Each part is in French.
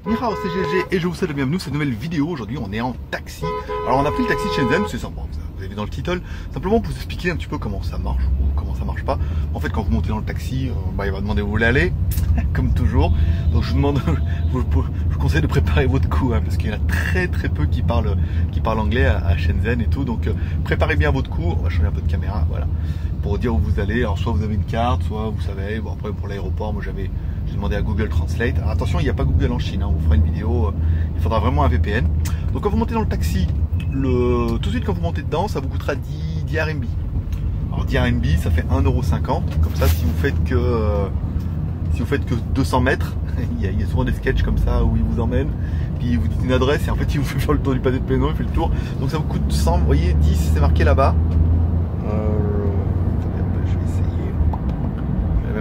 Nihao, c'est GG et je vous souhaite la bienvenue à cette nouvelle vidéo. Aujourd'hui on est en taxi. Alors on a pris le taxi de Shenzhen, c'est sympa, vous avez vu dans le titre, simplement pour vous expliquer un petit peu comment ça marche ou comment ça marche pas. En fait quand vous montez dans le taxi, il va demander où vous voulez aller, comme toujours. Donc je vous demande, je vous conseille de préparer votre coup, hein, parce qu'il y en a très peu qui parlent anglais à Shenzhen et tout. Donc préparez bien votre coup, on va changer un peu de caméra, voilà, pour dire où vous allez. Alors soit vous avez une carte, soit vous savez, bon après pour l'aéroport, moi j'ai demandé à Google Translate. Alors attention, il n'y a pas Google en Chine, hein. On vous fera une vidéo, il faudra vraiment un VPN. Donc quand vous montez dans le taxi, tout de suite quand vous montez dedans, ça vous coûtera 10 RMB. Alors 10 RMB, ça fait 1,50 €. Comme ça, si vous faites que 200 mètres, il y a souvent des sketchs comme ça où il vous emmène, puis il vous dit une adresse et en fait il vous fait faire le tour du pâté de Pénon, il fait le tour. Donc ça vous coûte 100, vous voyez, 10, c'est marqué là-bas.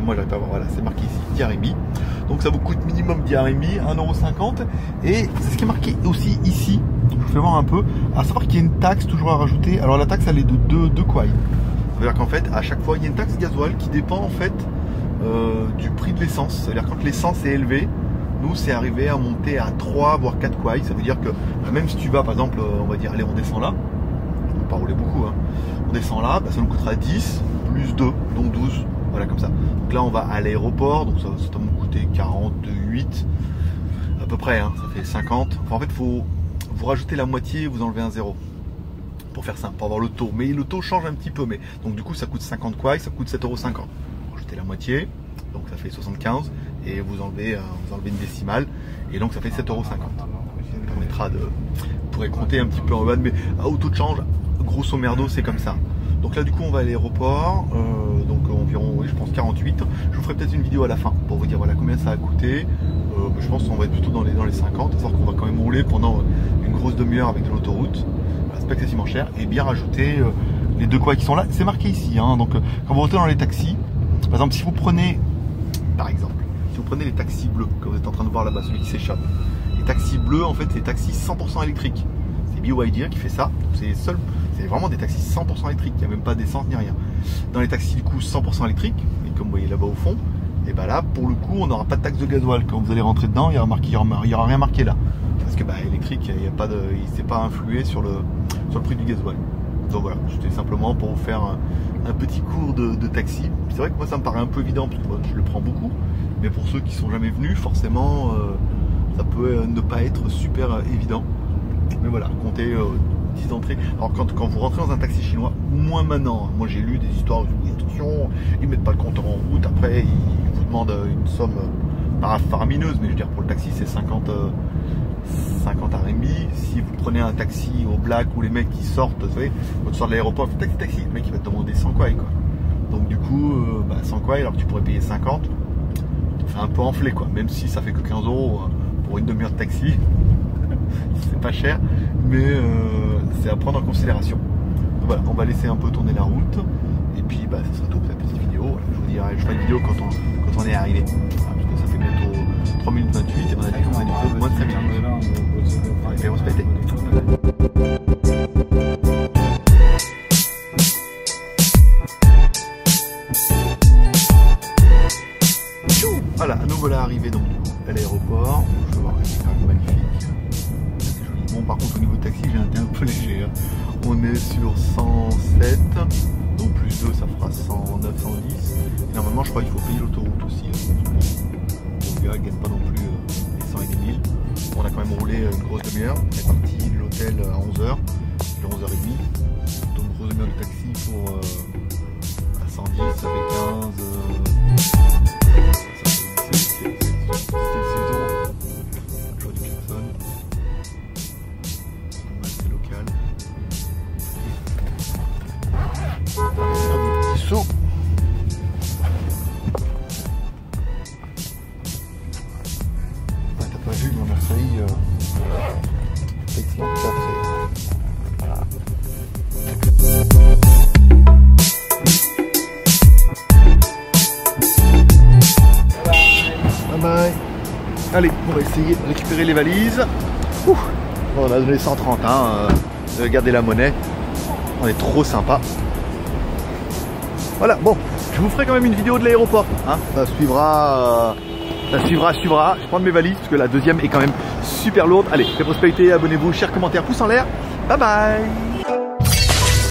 Moi j'arrive pas à voir, voilà, c'est marqué ici 10 RMB. Donc ça vous coûte minimum 10 RMB, 1,50 €. Et c'est ce qui est marqué aussi ici. Je vous fais voir un peu. À savoir qu'il y a une taxe toujours à rajouter. Alors la taxe elle est de 2 kwai. Ça veut dire qu'en fait à chaque fois il y a une taxe gasoil qui dépend en fait du prix de l'essence. Ça veut dire quand l'essence est élevée, nous c'est arrivé à monter à 3 voire 4 kwai. Ça veut dire que même si tu vas par exemple, on va dire allez on descend là, on va pas rouler beaucoup, hein. On descend là, ça nous coûtera 10 plus 2, donc 12. Voilà, comme ça. Donc là on va à l'aéroport, donc ça va me coûter 48 à peu près, hein, ça fait 50. Enfin, en fait faut vous rajouter la moitié et vous enlevez un 0 pour faire simple, pour avoir le taux. Mais le taux change un petit peu, mais donc du coup ça coûte 50 kwai, ça coûte 7,50 €. Vous rajoutez la moitié, donc ça fait 75 et vous enlevez une décimale et donc ça fait 7,50 €. Ça permettra de, vous pourrez compter un petit peu en bas, mais au taux de change, grosso merdo c'est comme ça. Donc là du coup on va à l'aéroport, donc environ, oui, je pense 48. Je vous ferai peut-être une vidéo à la fin pour vous dire voilà combien ça a coûté. Je pense qu'on va être plutôt dans les 50, à savoir qu'on va quand même rouler pendant une grosse demi-heure avec de l'autoroute. Voilà, c'est pas excessivement cher et bien rajouter les 2 kwai qui sont là. C'est marqué ici, hein, donc quand vous rentrez dans les taxis, par exemple si vous prenez les taxis bleus que vous êtes en train de voir là-bas, celui qui s'échappe, les taxis bleus en fait c'est des taxis 100% électriques. C'est BYD qui fait ça, c'est vraiment des taxis 100% électriques, il n'y a même pas d'essence ni rien. Dans les taxis du coup 100% électriques, et comme vous voyez là-bas au fond, et ben là pour le coup on n'aura pas de taxe de gasoil. Quand vous allez rentrer dedans, il n'y aura rien marqué là. Parce que électrique, il ne s'est pas influé sur le prix du gasoil. Donc voilà, c'était simplement pour vous faire un petit cours de taxi. C'est vrai que moi ça me paraît un peu évident, parce que moi, je le prends beaucoup, mais pour ceux qui sont jamais venus, forcément ça peut ne pas être super évident. Mais voilà, comptez 10 entrées. Alors quand vous rentrez dans un taxi chinois, moins maintenant, moi j'ai lu des histoires où oui, attention, ils mettent pas le compteur en route, après ils vous demandent une somme faramineuse, mais je veux dire pour le taxi c'est 50 RMB. Si vous prenez un taxi au black où les mecs qui sortent, vous savez, quand tu sors de l'aéroport, taxi, le mec il va te demander 100 kwai quoi. Donc du coup 100 kwai alors que tu pourrais payer 50, ça fait un peu enflé quoi, même si ça fait que 15 € pour une demi-heure de taxi. C'est pas cher, mais c'est à prendre en considération. Donc voilà, on va laisser un peu tourner la route et puis ça sera tout pour cette petite vidéo. Voilà, je vous dirai, je ferai une vidéo quand on est arrivé. Voilà, parce que ça fait bientôt 3 minutes 28 et on a dit qu'on va être moins de 5 minutes. Et puis on se pète. Voilà, nous voilà arrivés donc à l'aéroport. Je vais voir, c'est quand même magnifique. Bon, par contre au niveau taxi j'ai été un peu léger, hein. On est sur 107, donc plus 2 ça fera 109, 110 et normalement je crois qu'il faut payer l'autoroute aussi, hein. Donc le gars gagne pas non plus les 100 et 10 000. On a quand même roulé une grosse demi-heure. On est parti de l'hôtel à 11h, puis 11h30, donc grosse demi-heure de taxi pour à 110, ça fait 15 saut. T'as pas vu, mais Marseille, effectivement, tout à fait. Bye bye. Allez, on va essayer de récupérer les valises. Ouh. Bon, on a donné 130, hein. Regardez la monnaie. On est trop sympa. Voilà, bon, je vous ferai quand même une vidéo de l'aéroport, hein. Ça suivra Ça suivra. Je prends mes valises parce que la deuxième est quand même super lourde. Allez, faites prospérité, abonnez-vous, chers commentaires, pouce en l'air. Bye bye.